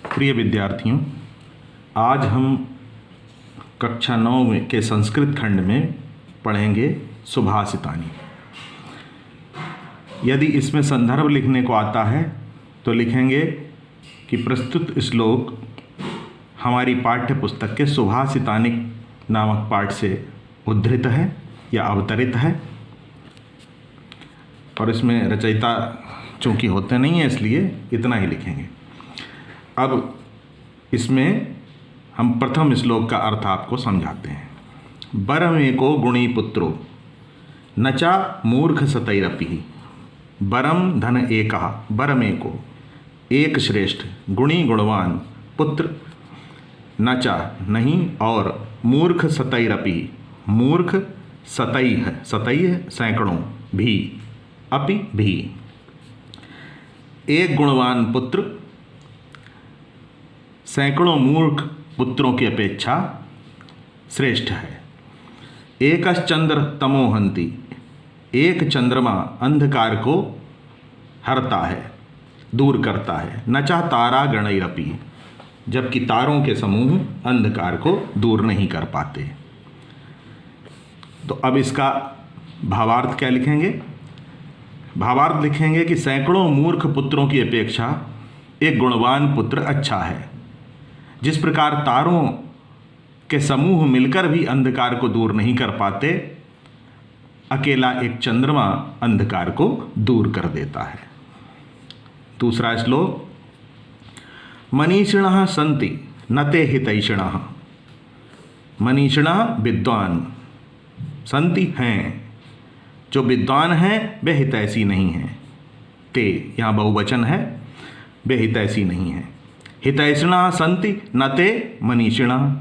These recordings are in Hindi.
प्रिय विद्यार्थियों, आज हम कक्षा 9 में के संस्कृत खंड में पढ़ेंगे सुभाषितानी। यदि इसमें संदर्भ लिखने को आता है तो लिखेंगे कि प्रस्तुत श्लोक हमारी पाठ्य पुस्तक के सुभाषितानी नामक पाठ से उद्धृत है या अवतरित है, और इसमें रचयिता चूँकि होते नहीं हैं इसलिए इतना ही लिखेंगे। अब इसमें हम प्रथम श्लोक का अर्थ आपको समझाते हैं। बरमेको गुणी पुत्रो नचा मूर्ख सतैरपि। बरम धन एकः, बरमेको एक श्रेष्ठ, गुणी गुणवान, पुत्र नचा नहीं, और मूर्ख सतैरपि मूर्ख सतई है, सतई है सैकड़ों, भी अपि भी एक गुणवान पुत्र सैकड़ों मूर्ख पुत्रों की अपेक्षा श्रेष्ठ है। एकश्चंद्र तमोहंति, एक चंद्रमा अंधकार को हरता है, दूर करता है। नचा तारा गणैरपि, जबकि तारों के समूह अंधकार को दूर नहीं कर पाते। तो अब इसका भावार्थ क्या लिखेंगे? भावार्थ लिखेंगे कि सैकड़ों मूर्ख पुत्रों की अपेक्षा एक गुणवान पुत्र अच्छा है। जिस प्रकार तारों के समूह मिलकर भी अंधकार को दूर नहीं कर पाते, अकेला एक चंद्रमा अंधकार को दूर कर देता है। दूसरा श्लोक, मनीषिणः सन्ति न ते हितैषिणः। मनीषिणः विद्वान, सन्ति हैं, जो विद्वान हैं वे हितैषी नहीं हैं। ते यहाँ बहुवचन है, वे हितैषी नहीं हैं। हितैषिणः सन्ति न ते मनीषिणः,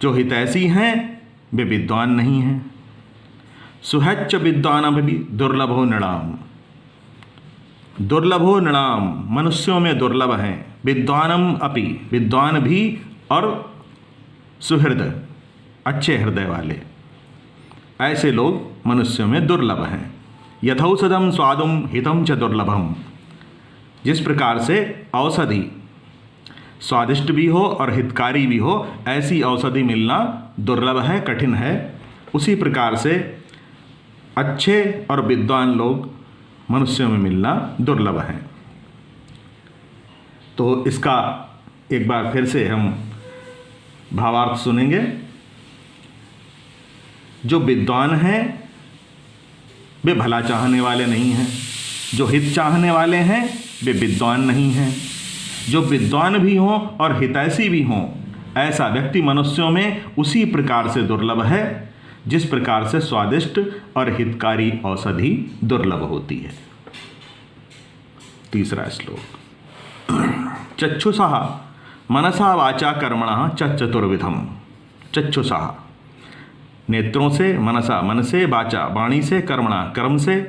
जो हितैषी हैं वे विद्वान नहीं हैं। सुहच्च विद्वानमपि दुर्लभो नृणाम। दुर्लभो नृणाम, मनुष्यों में दुर्लभ हैं। विद्वानम अपि, विद्वान भी, और सुहृद अच्छे हृदय वाले, ऐसे लोग मनुष्यों में दुर्लभ हैं। यथौषधम स्वादुम हितम च दुर्लभम, जिस प्रकार से औषधि स्वादिष्ट भी हो और हितकारी भी हो, ऐसी औषधि मिलना दुर्लभ है, कठिन है। उसी प्रकार से अच्छे और विद्वान लोग मनुष्यों में मिलना दुर्लभ है। तो इसका एक बार फिर से हम भावार्थ सुनेंगे। जो विद्वान हैं वे भला चाहने वाले नहीं हैं, जो हित चाहने वाले हैं वे विद्वान नहीं हैं। जो विद्वान भी हों और हितैषी भी हों, ऐसा व्यक्ति मनुष्यों में उसी प्रकार से दुर्लभ है जिस प्रकार से स्वादिष्ट और हितकारी औषधि दुर्लभ होती है। तीसरा श्लोक, चक्षुषः मनसा वाचा कर्मणः च चतुर्विधम्। चक्षुषः नेत्रों से, मनसा मन से, वाचा वाणी से, कर्मणा कर्म से,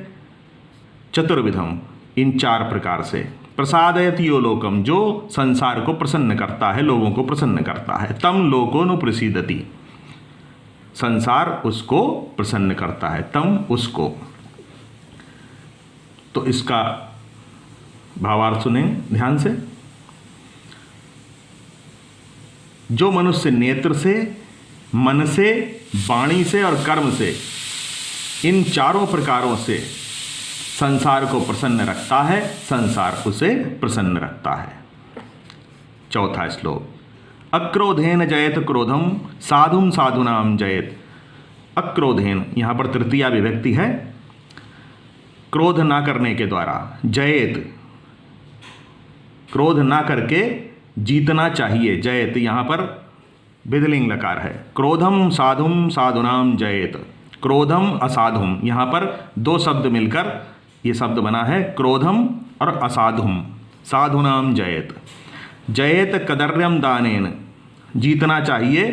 चतुर्विधम इन चार प्रकार से। प्रसादयति यो लोकम, जो संसार को प्रसन्न करता है, लोगों को प्रसन्न करता है। तम लोको नु प्रसीदति, संसार उसको प्रसन्न करता है, तम उसको। तो इसका भावार्थ सुने ध्यान से। जो मनुष्य नेत्र से, मन से, वाणी से और कर्म से, इन चारों प्रकारों से संसार को प्रसन्न रखता है, संसार उसे प्रसन्न रखता है। चौथा श्लोक, अक्रोधेन जयत क्रोधम साधुम साधुनाम जयत। अक्रोधेन यहाँ पर तृतीया विभक्ति है। क्रोध ना करने के द्वारा, जयत क्रोध ना करके जीतना चाहिए। जयत यहाँ पर विधिलिंग लकार है। क्रोधम साधुम साधुनाम जयेत। क्रोधम असाधुम, यहाँ पर दो शब्द मिलकर ये शब्द बना है क्रोधम और असाधुम। साधुनाम जयेत। जयेत कदर्यम दानेन, जीतना चाहिए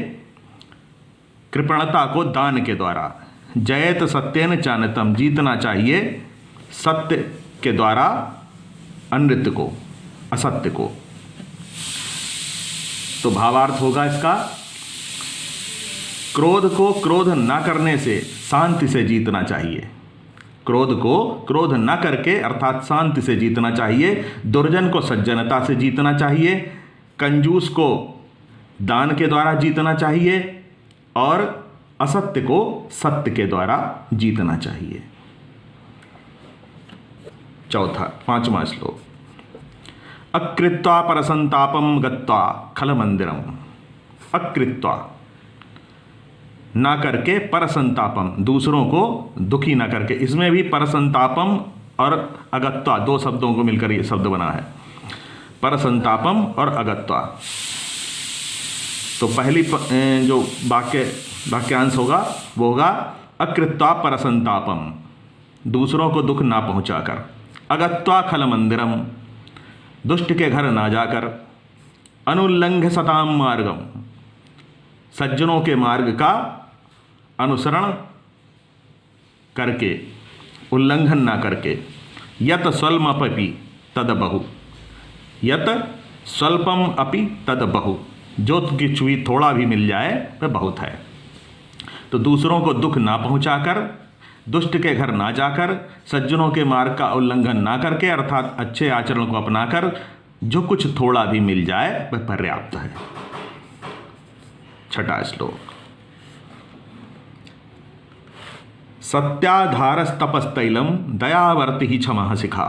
कृपणता को दान के द्वारा। जयेत सत्येन चानतम, जीतना चाहिए सत्य के द्वारा अनृत को, असत्य को। तो भावार्थ होगा इसका, क्रोध को क्रोध न करने से शांति से जीतना चाहिए। क्रोध को क्रोध न करके अर्थात शांति से जीतना चाहिए। दुर्जन को सज्जनता से जीतना चाहिए। कंजूस को दान के द्वारा जीतना चाहिए और असत्य को सत्य के द्वारा जीतना चाहिए। चौथा 5वां श्लोक, अकृत्वा परसंतापम गत्वा खल मंदिरम। अकृत्वा ना करके, परसंतापम दूसरों को दुखी ना करके। इसमें भी परसंतापम और अगत्वा दो शब्दों को मिलकर ये शब्द बना है, परसंतापम और अगत्वा। तो पहली जो वाक्यांश होगा वो होगा अकृत्वा परसंतापम, दूसरों को दुख ना पहुंचाकर। अगत्वा खल मंदिरम, दुष्ट के घर ना जाकर। अनुल्लंघ सताम मार्गम, सज्जनों के मार्ग का अनुसरण करके, उल्लंघन ना करके। यत स्वल्पमपि तद बहु, यत स्वल्पम अपि तद बहु, जो कुछ भी थोड़ा भी मिल जाए वह बहुत है। तो दूसरों को दुख ना पहुंचाकर, दुष्ट के घर ना जाकर, सज्जनों के मार्ग का उल्लंघन ना करके, अर्थात अच्छे आचरण को अपनाकर जो कुछ थोड़ा भी मिल जाए वह पर्याप्त है। 6वां श्लोक, सत्याधारस्तपस्तैलम दयावर्ति ही क्षमा शिखा।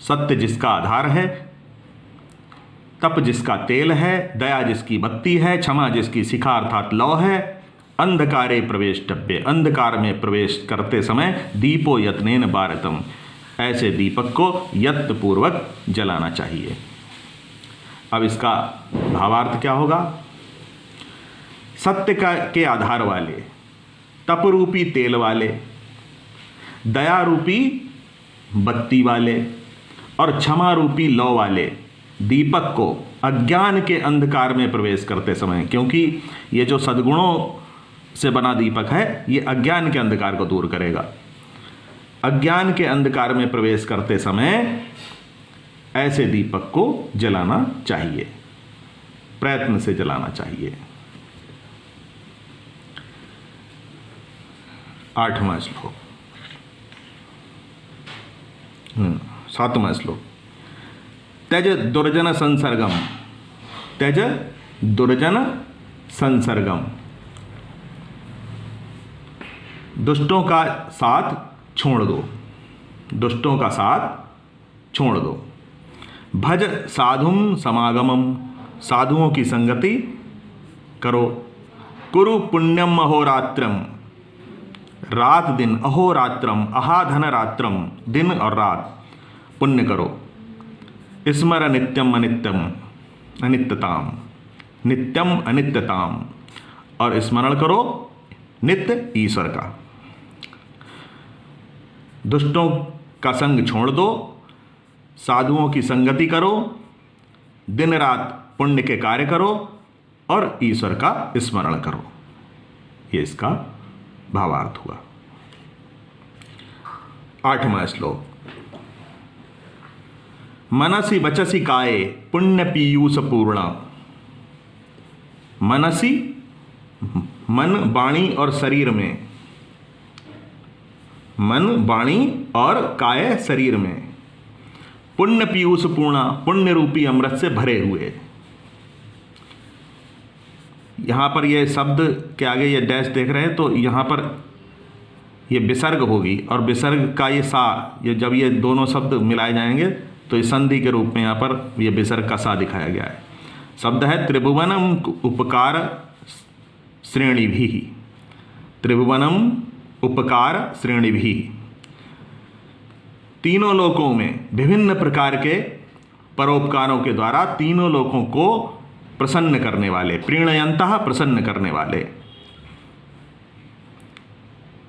सत्य जिसका आधार है, तप जिसका तेल है, दया जिसकी बत्ती है, क्षमा जिसकी शिखा अर्थात लौ है। अंधकारे प्रवेष्टव्य, अंधकार में प्रवेश करते समय दीपो यत्नेन बारतम, ऐसे दीपक को यत्नपूर्वक जलाना चाहिए। अब इसका भावार्थ क्या होगा? सत्य के आधार वाले, तप रूपी तेल वाले, दया रूपी बत्ती वाले और क्षमा रूपी लौ वाले दीपक को अज्ञान के अंधकार में प्रवेश करते समय, क्योंकि ये जो सद्गुणों से बना दीपक है ये अज्ञान के अंधकार को दूर करेगा। अज्ञान के अंधकार में प्रवेश करते समय ऐसे दीपक को जलाना चाहिए, प्रयत्न से जलाना चाहिए। 8वां श्लोक, 7वां श्लोक, त्यज दुर्जन संसर्गम। त्यज दुर्जन संसर्गम, दुष्टों का साथ छोड़ दो, दुष्टों का साथ छोड़ दो। भज साधुम समागमम, साधुओं की संगति करो। कुरु पुण्यम अहोरात्रम, रात दिन, अहोरात्रम अहाधन रात्रम, दिन और रात पुण्य करो। स्मर नित्यम अनित्यम अनित्यताम, नित्यम अनित्यताम, और स्मरण करो नित्य ईश्वर का। दुष्टों का संग छोड़ दो, साधुओं की संगति करो, दिन रात पुण्य के कार्य करो और ईश्वर का स्मरण करो। ये इसका भावार्थ हुआ। 8वां श्लोक, मनसि वचसि काये पुण्य पीयूष पूर्ण। मनसि, मन, वाणी और शरीर में, मन, वाणी और काय, शरीर में पुण्य पीयूष पूर्णा, पुण्य रूपी अमृत से भरे हुए। यहां पर ये शब्द के आगे ये डैश देख रहे हैं, तो यहां पर ये विसर्ग होगी और विसर्ग का ये सा, ये जब ये दोनों शब्द मिलाए जाएंगे तो इस संधि के रूप में यहां पर ये विसर्ग का सा दिखाया गया है। शब्द है त्रिभुवनम उपकार श्रेणी भी, त्रिभुवनम उपकार श्रेणी भी। तीनों लोकों में विभिन्न प्रकार के परोपकारों के द्वारा तीनों लोकों को प्रसन्न करने वाले, प्रीणयंतः प्रसन्न करने वाले।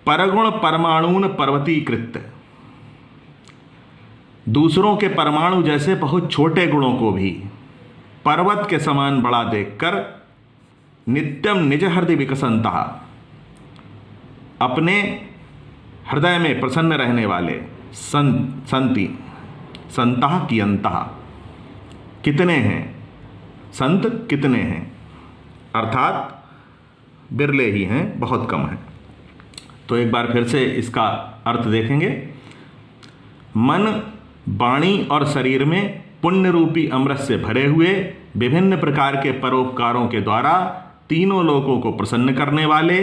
परगुण परमाणुन पर्वतीकृत, दूसरों के परमाणु जैसे बहुत छोटे गुणों को भी पर्वत के समान बड़ा देखकर नित्यम निज हृदय विकसंतः, अपने हृदय में प्रसन्न रहने वाले। संति, संतः कियंतः, कितने हैं, संत कितने हैं, अर्थात बिरले ही हैं, बहुत कम हैं। तो एक बार फिर से इसका अर्थ देखेंगे। मन, वाणी और शरीर में पुण्य रूपी अमृत से भरे हुए, विभिन्न प्रकार के परोपकारों के द्वारा तीनों लोकों को प्रसन्न करने वाले,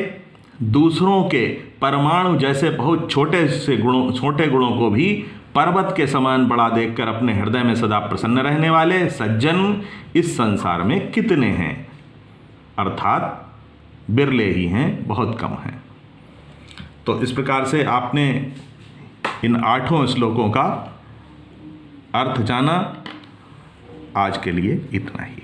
दूसरों के परमाणु जैसे बहुत छोटे गुणों को भी पर्वत के समान बड़ा देखकर अपने हृदय में सदा प्रसन्न रहने वाले सज्जन इस संसार में कितने हैं, अर्थात बिरले ही हैं, बहुत कम हैं। तो इस प्रकार से आपने इन 8 श्लोकों का अर्थ जाना। आज के लिए इतना ही।